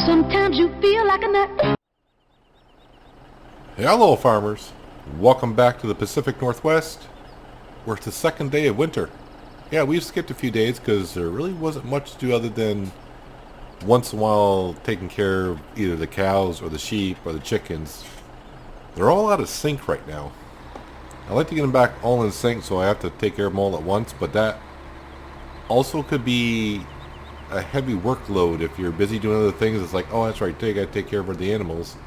Sometimes you feel like a nut. Hello farmers, welcome back to the Pacific Northwest, where it's the second day of winter. Yeah, we've skipped a few days because there really wasn't much to do other than once in a while taking care of either the cows or the sheep or the chickens. They're all out of sync right now. I like to get them back all in sync, so I have to take care of them all at once, but that also could be a heavy workload if you're busy doing other things. It's like, oh, that's right, I gotta take care of the animals,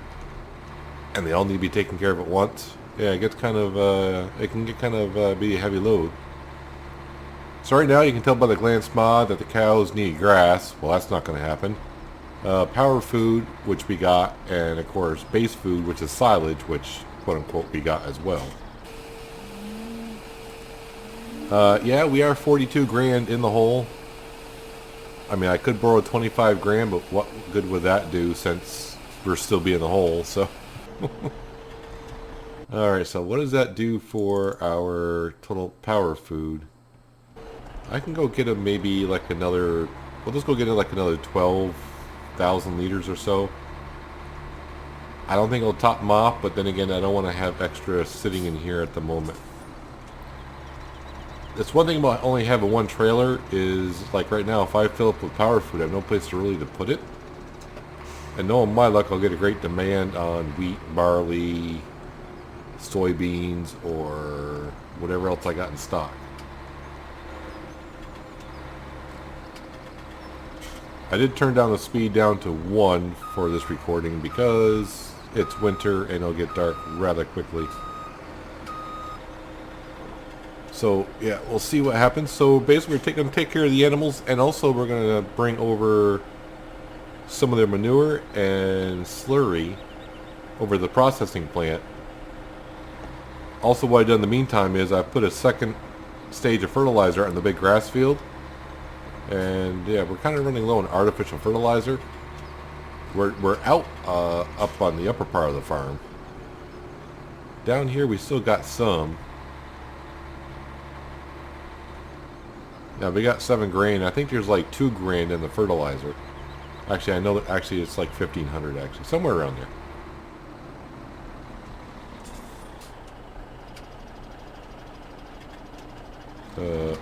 and they all need to be taken care of at once. Yeah, it gets kind of it can get kind of be a heavy load. So right now you can tell by the glance mod that the cows need grass. Well, that's not going to happen. Power food, which we got, and of course base food, which is silage, which quote unquote we got as well. Yeah, we are 42 grand in the hole. I mean, I could borrow 25 grand, but what good would that do since we're still being in the hole? So, all right. So, what does that do for our total power food? I can go get him maybe like another. We'll just go get it like another 12,000 liters or so. I don't think it'll top them off, but then again, I don't want to have extra sitting in here at the moment. That's one thing about only having one trailer is, like right now, if I fill up with power food, I have no place to really to put it. And knowing my luck, I'll get a great demand on wheat, barley, soybeans, or whatever else I got in stock. I did turn down the speed down to 1 for this recording because it's winter and it'll get dark rather quickly. So yeah, we'll see what happens. So basically we're going to take care of the animals, and also we're going to bring over some of their manure and slurry over the processing plant. Also what I've done in the meantime is I've put a second stage of fertilizer on the big grass field. And yeah, we're kind of running low on artificial fertilizer. We're out up on the upper part of the farm. Down here we still got some. Yeah, we got 7 grand. I think there's like 2 grand in the fertilizer. Actually, I know that actually it's like 1,500 actually, somewhere around there.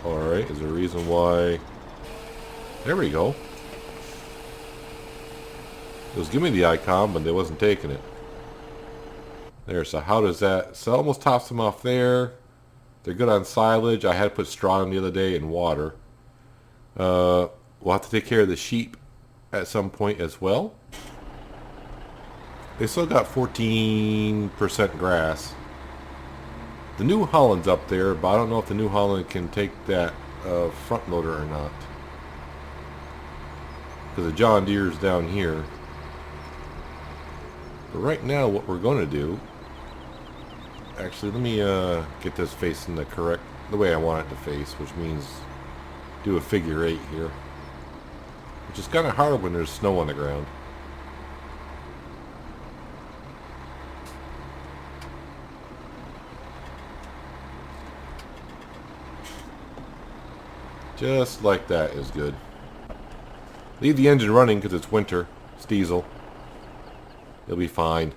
Alright, is there a reason why? There we go. It was giving me the icon, but they wasn't taking it. There, so how does that... So it almost tops them off there. They're good on silage. I had to put straw in the other day and water. We'll have to take care of the sheep at some point as well. They still got 14% grass. The New Holland's up there, but I don't know if the New Holland can take that front loader or not. Because the John Deere's down here. But right now what we're going to do... Actually, let me get this facing the way I want it to face, which means do a figure 8 here. Which is kind of hard when there's snow on the ground. Just like that is good. Leave the engine running because it's winter. It's diesel. It'll be fine.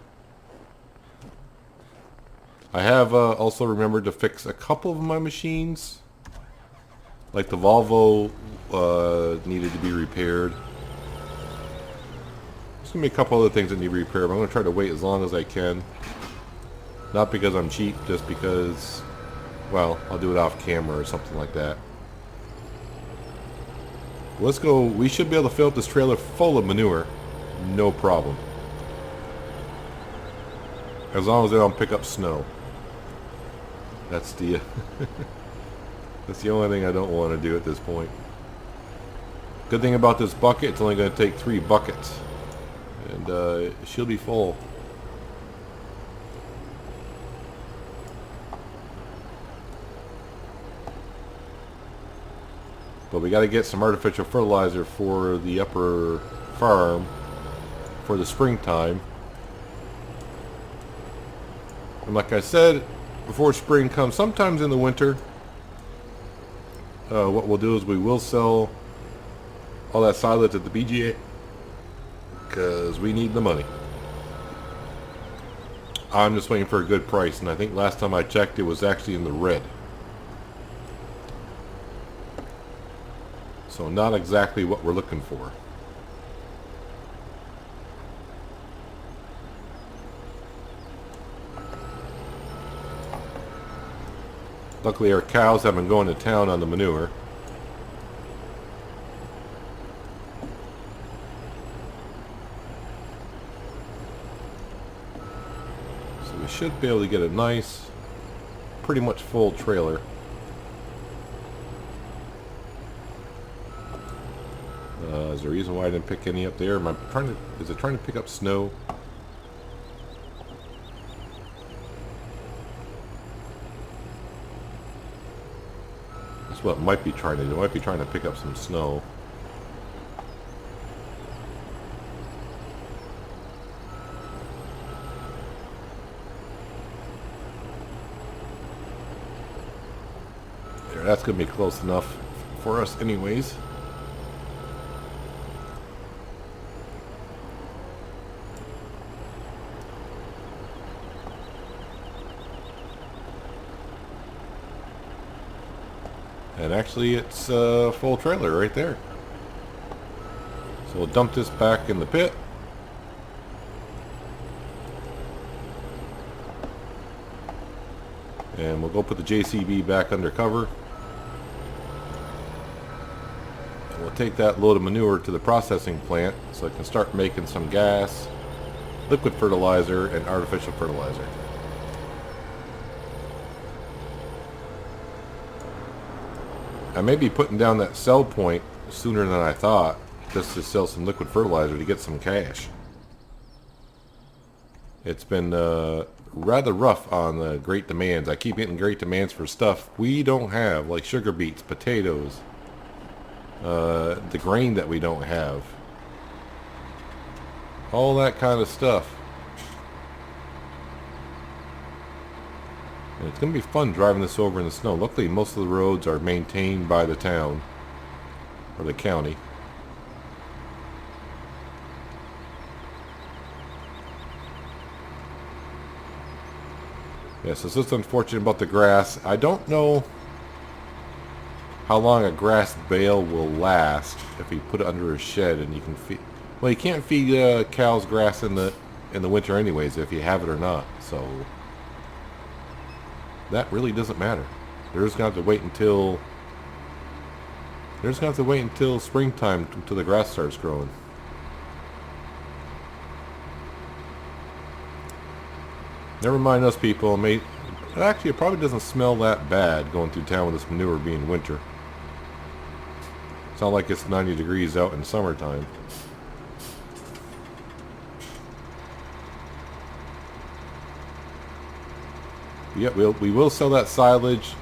I have also remembered to fix a couple of my machines. Like the Volvo needed to be repaired. There's going to be a couple other things that need repaired, but I'm going to try to wait as long as I can. Not because I'm cheap, just because, well, I'll do it off camera or something like that. Let's go. We should be able to fill up this trailer full of manure. No problem. As long as they don't pick up snow. That's the that's the only thing I don't want to do at this point. Good thing about this bucket, it's only going to take 3 buckets. And she'll be full. But we got to get some artificial fertilizer for the upper farm for the springtime. And like I said, before spring comes, sometimes in the winter, what we'll do is we will sell all that silage that the BGA because we need the money. I'm just waiting for a good price, and I think last time I checked it was actually in the red. So not exactly what we're looking for. Luckily our cows have been going to town on the manure. So we should be able to get a nice, pretty much full trailer. Is there a reason why I didn't pick any up there? Am I trying to, is it trying to pick up snow? That's what it might be trying to do. It might be trying to pick up some snow. There, that's going to be close enough for us anyways. And actually it's a full trailer right there. So we'll dump this back in the pit. And we'll go put the JCB back under cover. And we'll take that load of manure to the processing plant so it can start making some gas, liquid fertilizer, and artificial fertilizer. I may be putting down that sell point sooner than I thought, just to sell some liquid fertilizer to get some cash. It's been rather rough on the great demands. I keep getting great demands for stuff we don't have, like sugar beets, potatoes, the grain that we don't have. All that kind of stuff. And it's going to be fun driving this over in the snow. Luckily, most of the roads are maintained by the town or the county. Yes, it's just unfortunate about the grass. I don't know how long a grass bale will last if you put it under a shed and you can feed. Well, you can't feed cows grass in the winter anyways, if you have it or not. So that really doesn't matter. They're just gonna have to wait until springtime until the grass starts growing. Never mind us people. Actually, it probably doesn't smell that bad going through town with this manure being winter. It's not like it's 90 degrees out in summertime. Yeah, we will sell that silage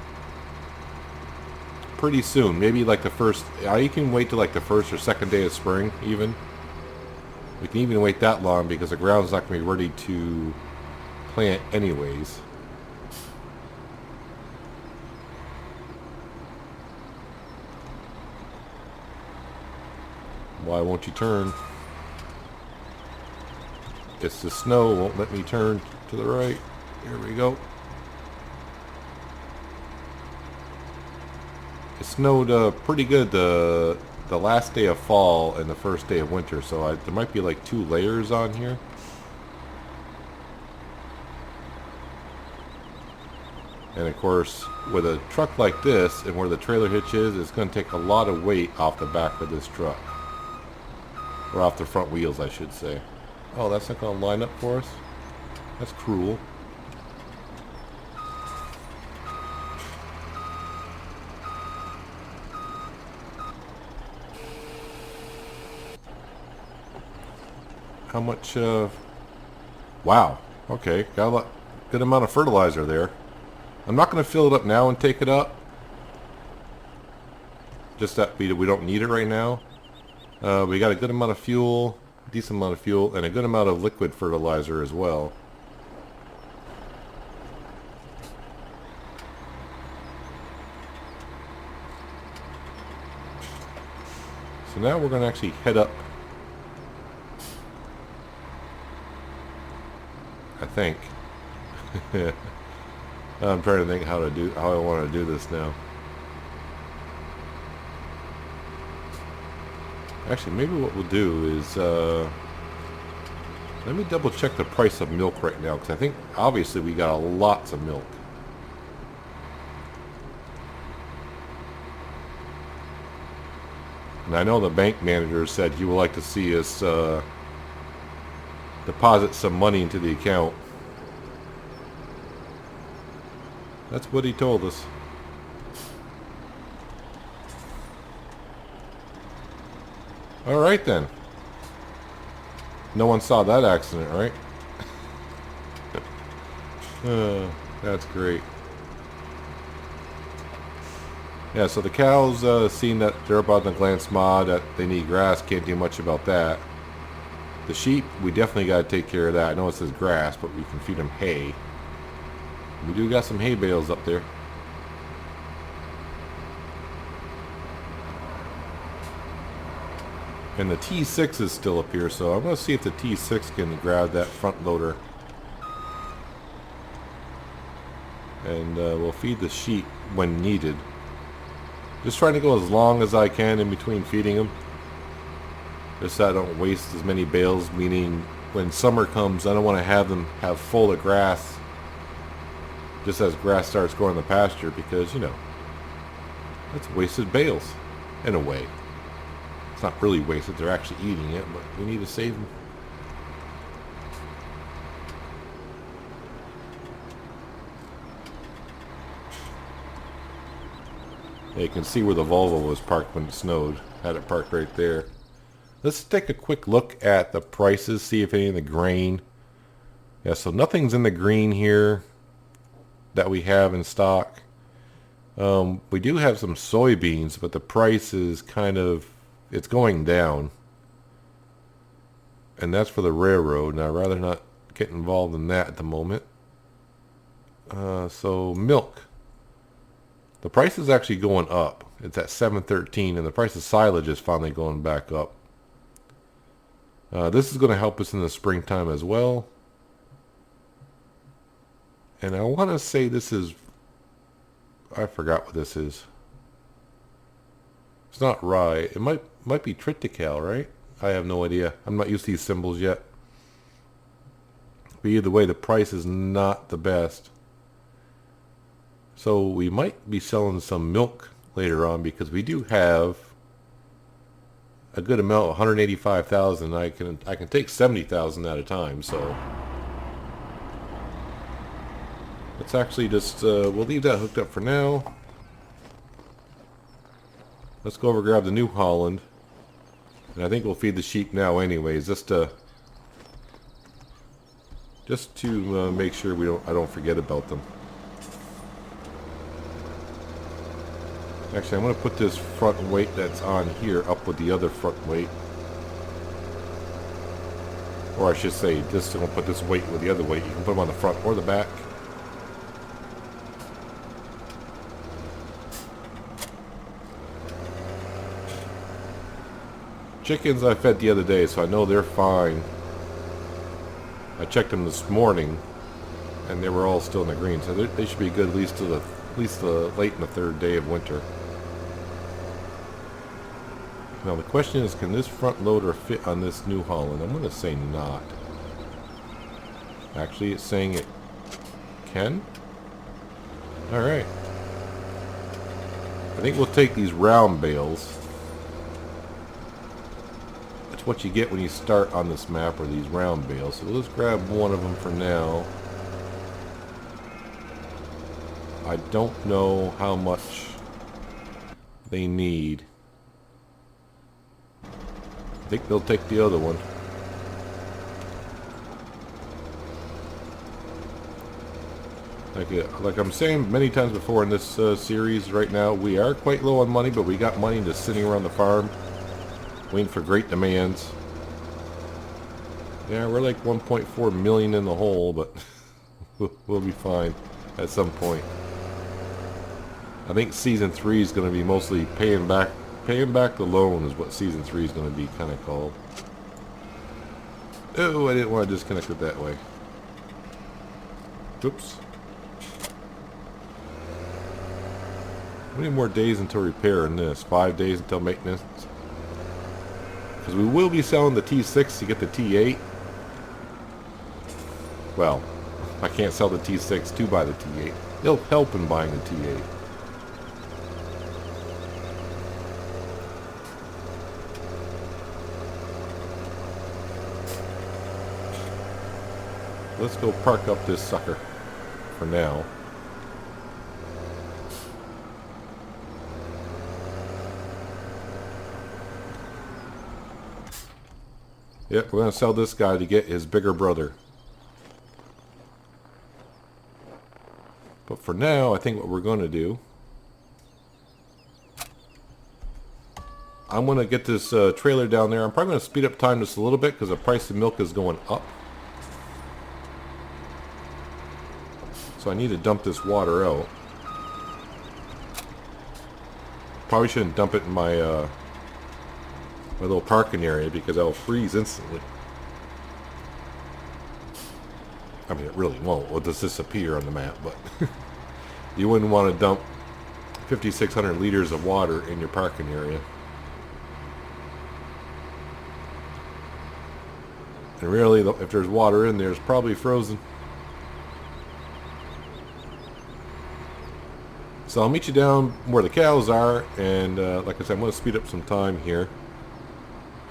pretty soon. Maybe like the first. You can wait till like the first or second day of spring, even. We can even wait that long because the ground's not going to be ready to plant anyways. Why won't you turn? It's the snow won't let me turn to the right. Here we go. It snowed pretty good the last day of fall and the first day of winter, so there might be like 2 layers on here. And of course, with a truck like this and where the trailer hitch is, it's going to take a lot of weight off the back of this truck. Or off the front wheels, I should say. Oh, that's not going to line up for us? That's cruel. How much, wow. Okay, got a good amount of fertilizer there. I'm not going to fill it up now and take it up. Just that we don't need it right now. We got a good amount of fuel, decent amount of fuel, and a good amount of liquid fertilizer as well. So now we're going to actually head up I think. I'm trying to think how I want to do this now. Actually, maybe what we'll do is let me double check the price of milk right now, because I think obviously we got lots of milk. And I know the bank manager said he would like to see us deposit some money into the account. That's what he told us. Alright then. No one saw that accident, right? That's great. Yeah, so the cows, seeing that they're about the gland sma, that they need grass, can't do much about that. The sheep, we definitely got to take care of that. I know it says grass, but we can feed them hay. We do got some hay bales up there. And the T6 is still up here, so I'm going to see if the T6 can grab that front loader. And we'll feed the sheep when needed. Just trying to go as long as I can in between feeding them. Just so I don't waste as many bales, meaning when summer comes, I don't want to have them have full of grass just as grass starts growing in the pasture, because, you know, that's wasted bales in a way. It's not really wasted, they're actually eating it, but we need to save them. Yeah, you can see where the Volvo was parked when it snowed. Had it parked right there. Let's take a quick look at the prices, see if any of the grain. Yeah, so nothing's in the green here that we have in stock. We do have some soybeans, but the price is kind of, it's going down. And that's for the railroad. Now, I'd rather not get involved in that at the moment. So milk. The price is actually going up. It's at $7.13, and the price of silage is finally going back up. This is going to help us in the springtime as well. And I want to say this is, I forgot what this is. It's not rye. It might be triticale, right? I have no idea. I'm not used to these symbols yet. But either way, the price is not the best. So we might be selling some milk later on, because we do have a good amount, 185,000. I can take 70,000 at a time, so let's actually just we'll leave that hooked up for now. Let's go over and grab the New Holland, and I think we'll feed the sheep now anyways, just to make sure I don't forget about them. Actually, I'm going to put this front weight that's on here up with the other front weight. Or I should say, just going to put this weight with the other weight. You can put them on the front or the back. Chickens I fed the other day, so I know they're fine. I checked them this morning, and they were all still in the green, so they should be good at least late in the third day of winter. Now the question is, can this front loader fit on this New Holland? I'm going to say not. Actually, it's saying it can. Alright. I think we'll take these round bales. That's what you get when you start on this map, are these round bales. So let's grab one of them for now. I don't know how much they need. I think they'll take the other one. Like I'm saying many times before in this series, right now we are quite low on money, but we got money just sitting around the farm waiting for great demands. Yeah, we're like 1.4 million in the hole, but we'll be fine at some point. I think season 3 is going to be mostly paying back the loan is what season 3 is going to be kind of called. Oh, I didn't want to disconnect it that way. Oops. How many more days until repair in this? 5 days until maintenance. Because we will be selling the T6 to get the T8. Well, I can't sell the T6 to buy the T8. It'll help in buying the T8. Let's go park up this sucker for now. Yep, we're going to sell this guy to get his bigger brother. But for now, I think what we're going to do, I'm going to get this trailer down there. I'm probably going to speed up time just a little bit because the price of milk is going up. So I need to dump this water out. Probably shouldn't dump it in my my little parking area because I'll freeze instantly. I mean, it really won't. It'll just disappear on the map, but you wouldn't want to dump 5,600 liters of water in your parking area. And really, if there's water in there, it's probably frozen. So I'll meet you down where the cows are, and like I said, I'm going to speed up some time here.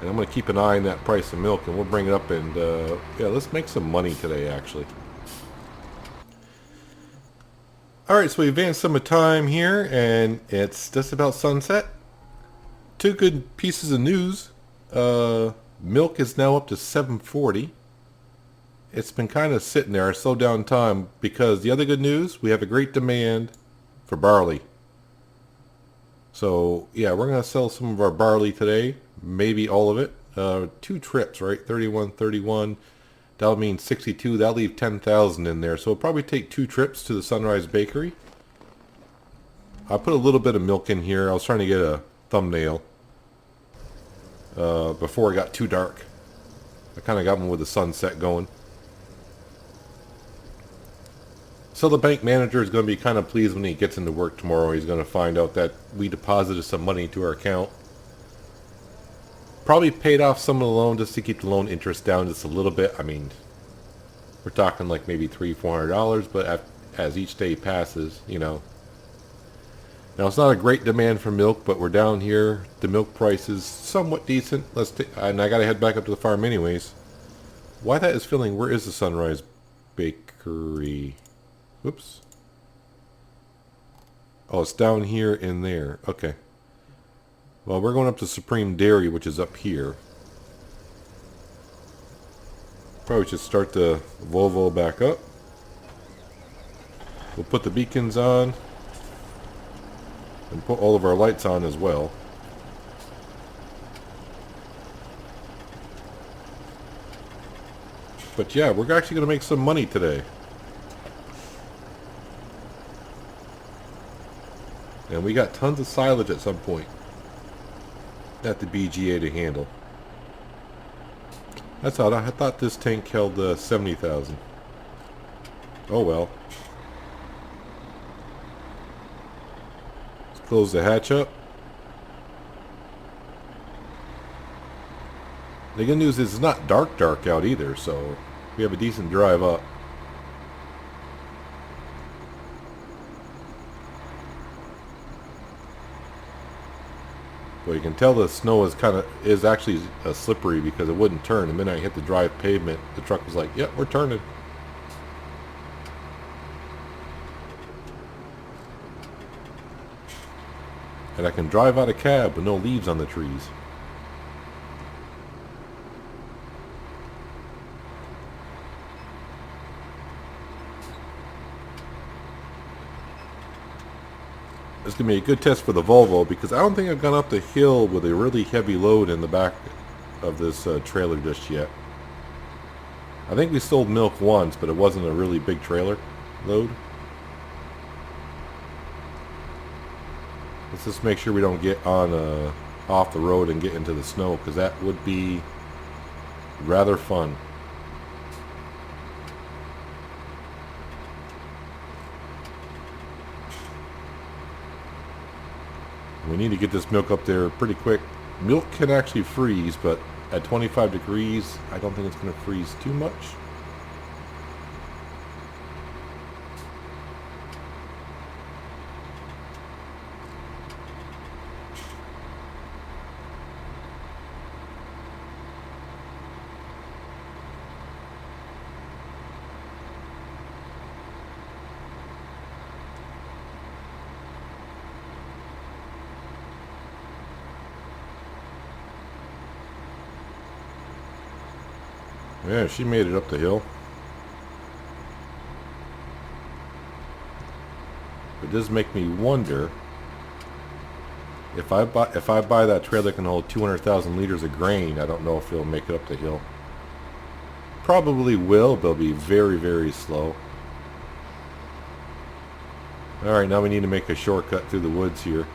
And I'm going to keep an eye on that price of milk, and we'll bring it up, and yeah, let's make some money today, actually. Alright, so we advanced some of time here, and it's just about sunset. Two good pieces of news. Milk is now up to $7.40. It's been kind of sitting there, slowed down time, because the other good news, we have a great demand for barley. So yeah, we're gonna sell some of our barley today, maybe all of it. 2 trips, right? 31. That'll mean 62. That'll leave 10,000 in there. So it'll probably take 2 trips to the Sunrise Bakery. I put a little bit of milk in here. I was trying to get a thumbnail before it got too dark. I kind of got one with the sunset going. So the bank manager is going to be kind of pleased when he gets into work tomorrow. He's going to find out that we deposited some money to our account. Probably paid off some of the loan just to keep the loan interest down just a little bit. I mean, we're talking like maybe $300-400, but as each day passes, you know. Now it's not a great demand for milk, but we're down here. The milk price is somewhat decent. And I got to head back up to the farm anyways. Why that is filling? Where is the Sunrise Bakery? Oops. Oh, it's down here in there. Okay. Well, we're going up to Supreme Dairy, which is up here. Probably should start the Volvo back up. We'll put the beacons on. And put all of our lights on as well. But yeah, we're actually going to make some money today. And we got tons of silage at some point at the BGA to handle. That's odd. I thought this tank held 70,000. Oh well. Let's close the hatch up. The good news is it's not dark out either, so we have a decent drive up. Well, you can tell the snow is actually slippery because it wouldn't turn. The minute I hit the dry pavement, the truck was like, "Yep, we're turning." And I can drive out a cab with no leaves on the trees. It's going to be a good test for the Volvo because I don't think I've gone up the hill with a really heavy load in the back of this trailer just yet. I think we sold milk once, but it wasn't a really big trailer load. Let's just make sure we don't get on off the road and get into the snow because that would be rather fun. We need to get this milk up there pretty quick. Milk can actually freeze, but at 25 degrees, I don't think it's going to freeze too much. Yeah, she made it up the hill. It does make me wonder if I buy that trailer that can hold 200,000 liters of grain. I don't know if it'll make it up the hill. Probably will, but it'll be very, very slow. Alright, now we need to make a shortcut through the woods here.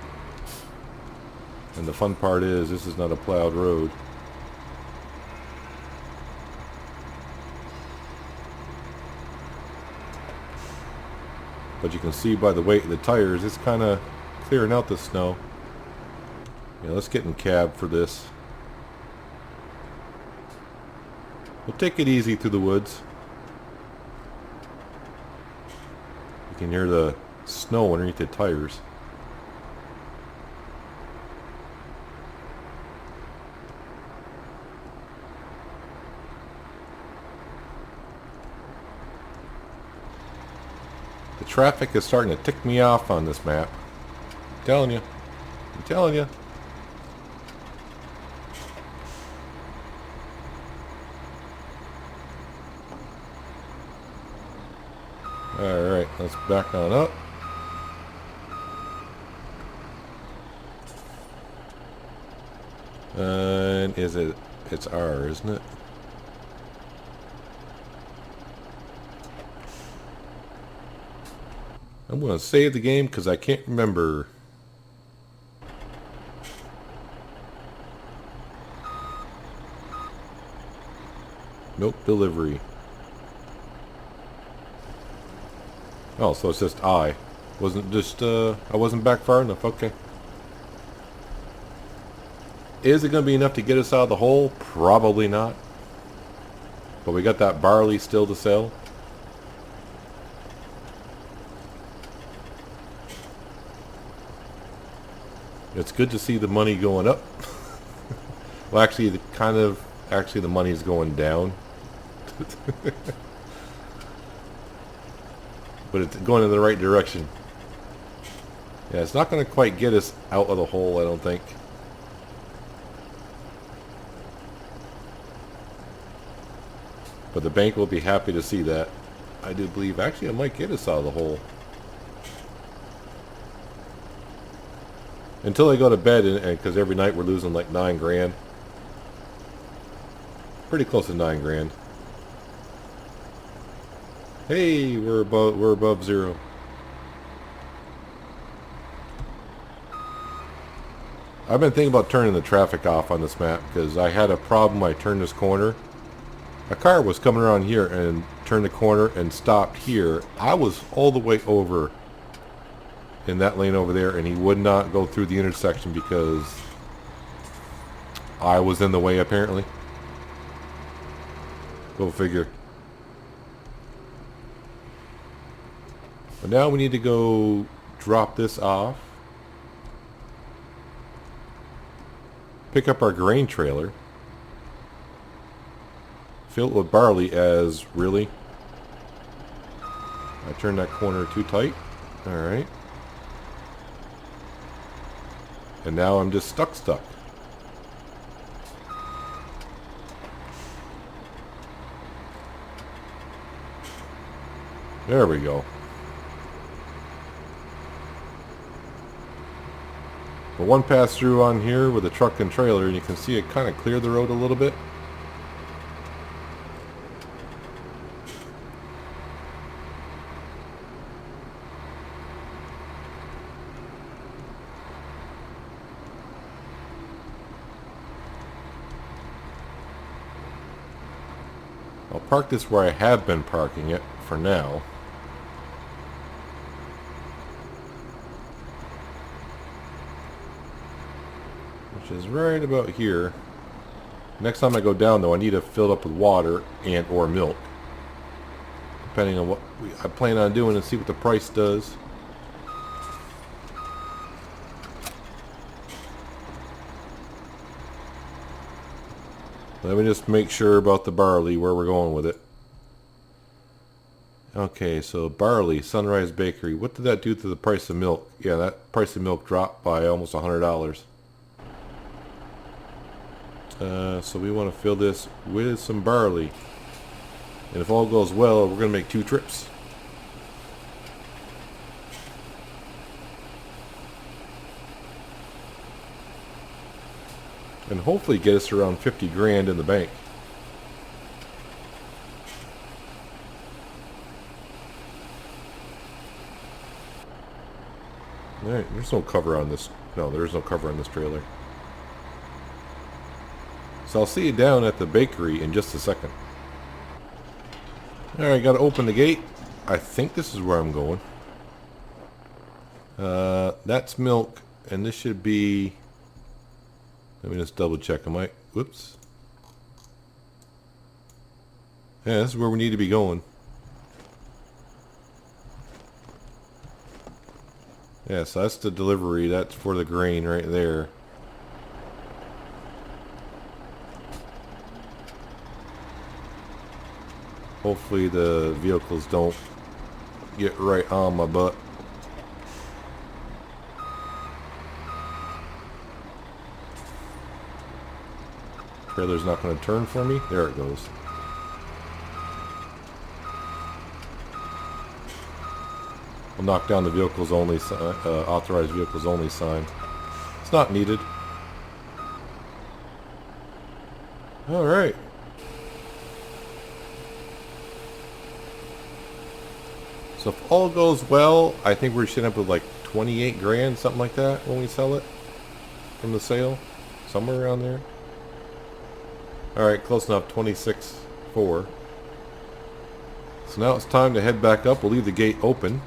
And the fun part is, this is not a plowed road. But you can see by the weight of the tires, it's kind of clearing out the snow. Yeah, let's get in cab for this. We'll take it easy through the woods. You can hear the snow underneath the tires. The traffic is starting to tick me off on this map. I'm telling you. I'm telling you. Alright, let's back on up. And it's R, isn't it? I'm going to save the game because I can't remember. Milk delivery. Oh, so it's just I. Wasn't just, I wasn't back far enough. Okay. Is it going to be enough to get us out of the hole? Probably not. But we got that barley still to sell. It's good to see the money going up. Well, actually, the money's going down. But it's going in the right direction. Yeah, it's not going to quite get us out of the hole, I don't think. But the bank will be happy to see that. I do believe, actually, it might get us out of the hole. Until I go to bed, and because every night we're losing like 9 grand. Pretty close to 9 grand. Hey, we're above zero. I've been thinking about turning the traffic off on this map because I had a problem. I turned this corner. A car was coming around here and turned the corner and stopped here. I was all the way over in that lane over there, and he would not go through the intersection because I was in the way, apparently. Go figure. But now we need to go drop this off. Pick up our grain trailer. Fill it with barley as really. I turned that corner too tight. Alright. And now I'm just stuck. There we go. But one pass through on here with a truck and trailer, and you can see it kind of cleared the road a little bit. I'll park this where I have been parking it for now. which is right about here. Next time I go down, though, I need to fill it up with water and or milk, depending on what I plan on doing, and see what the price does. Let me just make sure about the barley, where we're going with it. Okay, so barley, Sunrise Bakery. What did that do to the price of milk? Yeah, that price of milk dropped by almost $100. So we want to fill this with some barley. And if all goes well, we're going to make 2 trips. And hopefully get us around 50 grand in the bank. Alright, there's no cover on this. No, there's no cover on this trailer. So I'll see you down at the bakery in just a second. Alright, gotta open the gate. I think this is where I'm going. That's milk, and this should be... Let me just double check. Whoops. Yeah, this is where we need to be going. Yeah, so that's the delivery. That's for the grain right there. Hopefully the vehicles don't get right on my butt. Trailer's not going to turn for me. There it goes. I'll knock down the vehicles only, authorized vehicles only sign. It's not needed. Alright. So if all goes well, I think we should end up with like 28 grand, something like that, when we sell it from the sale. Somewhere around there. Alright, close enough. 26.4. So now it's time to head back up. We'll leave the gate open.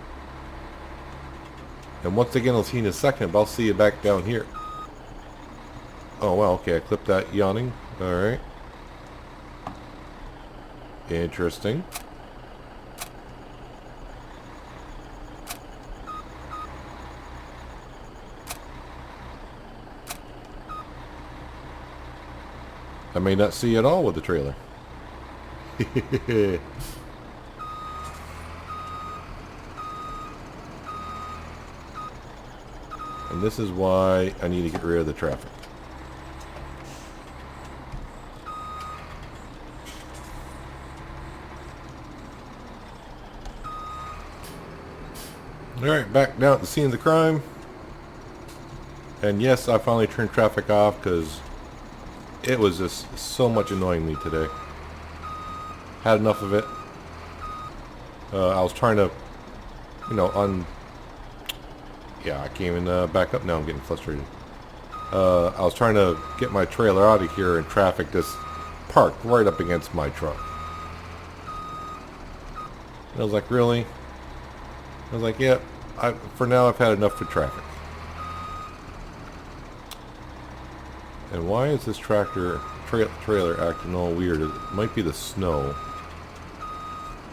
And once again, I'll see you in a second, but I'll see you back down here. Oh, well, okay, I clipped that yawning. Alright. Interesting. I may not see at all with the trailer. And this is why I need to get rid of the traffic. Alright, back down at the scene of the crime. And yes, I finally turned traffic off because it was just so much annoying me today. Had enough of it. I was trying to, yeah, I can't even back up now. I'm getting frustrated. I was trying to get my trailer out of here, and traffic just parked right up against my truck. And I was like, really? I was like, yeah, for now I've had enough for traffic. And why is this trailer acting all weird? It might be the snow.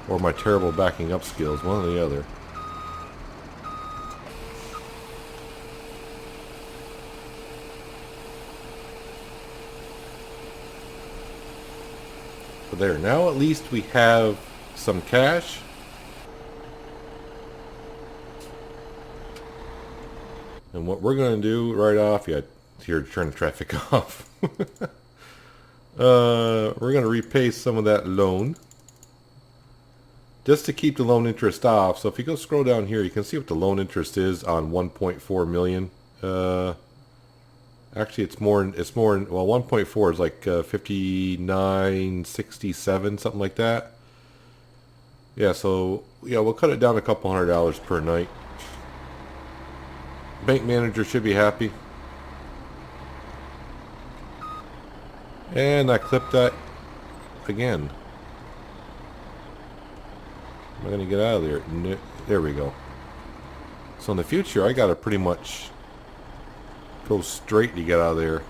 Or my terrible backing up skills, one or the other. But there, now at least we have some cash. And what we're going to do right off, yeah, here to turn the traffic off. We're going to repay some of that loan. Just to keep the loan interest off. So if you go scroll down here, you can see what the loan interest is on 1.4 million. Actually, it's more, well, 1.4 is like 59.67, something like that. Yeah, so, yeah, we'll cut it down a couple $100 per night. Bank manager should be happy. And I clipped that again. Am I going to get out of there? No, there we go. So in the future, I got to pretty much go straight to get out of there.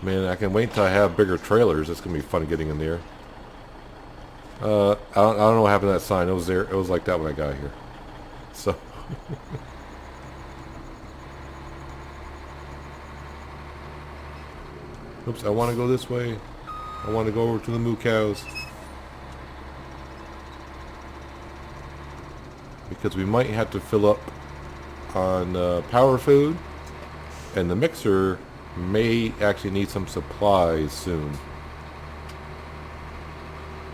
Man, I can wait until I have bigger trailers. It's going to be fun getting in there. I don't know what happened to that sign. It was there. It was like that when I got here. So... Oops, I want to go this way. I want to go over to the moo cows. Because we might have to fill up on power food. And the mixer may actually need some supplies soon.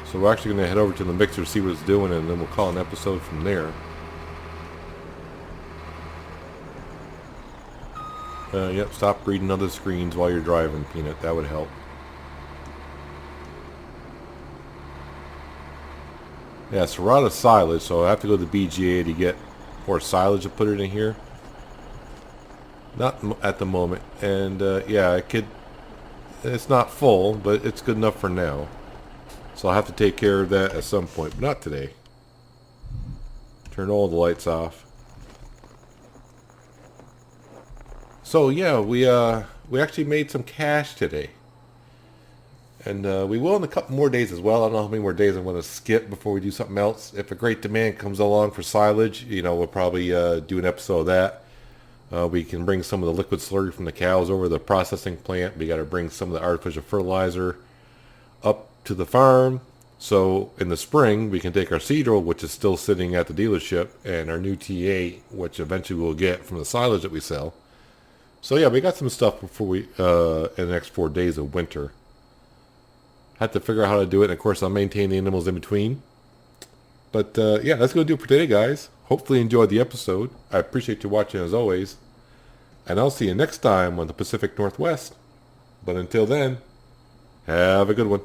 So we're actually going to head over to the mixer, see what it's doing, and then we'll call an episode from there. Yep, stop reading other screens while you're driving, Peanut. That would help. Yeah, so we're out of silage, so I have to go to the BGA to get more silage to put it in here. Not at the moment. And, yeah, it's not full, but it's good enough for now. So I'll have to take care of that at some point, but not today. Turn all the lights off. So yeah, we actually made some cash today, and we will in a couple more days as well. I don't know how many more days I'm going to skip before we do something else. If a great demand comes along for silage, you know, we'll probably do an episode of that. We can bring some of the liquid slurry from the cows over to the processing plant. We got to bring some of the artificial fertilizer up to the farm. So in the spring, we can take our seedroll, which is still sitting at the dealership, and our new TA, which eventually we'll get from the silage that we sell. So yeah, we got some stuff before we, in the next 4 days of winter. Had to figure out how to do it, and of course I'll maintain the animals in between. But yeah, that's going to do it for today, guys. Hopefully you enjoyed the episode. I appreciate you watching as always. And I'll see you next time on the Pacific Northwest. But until then, have a good one.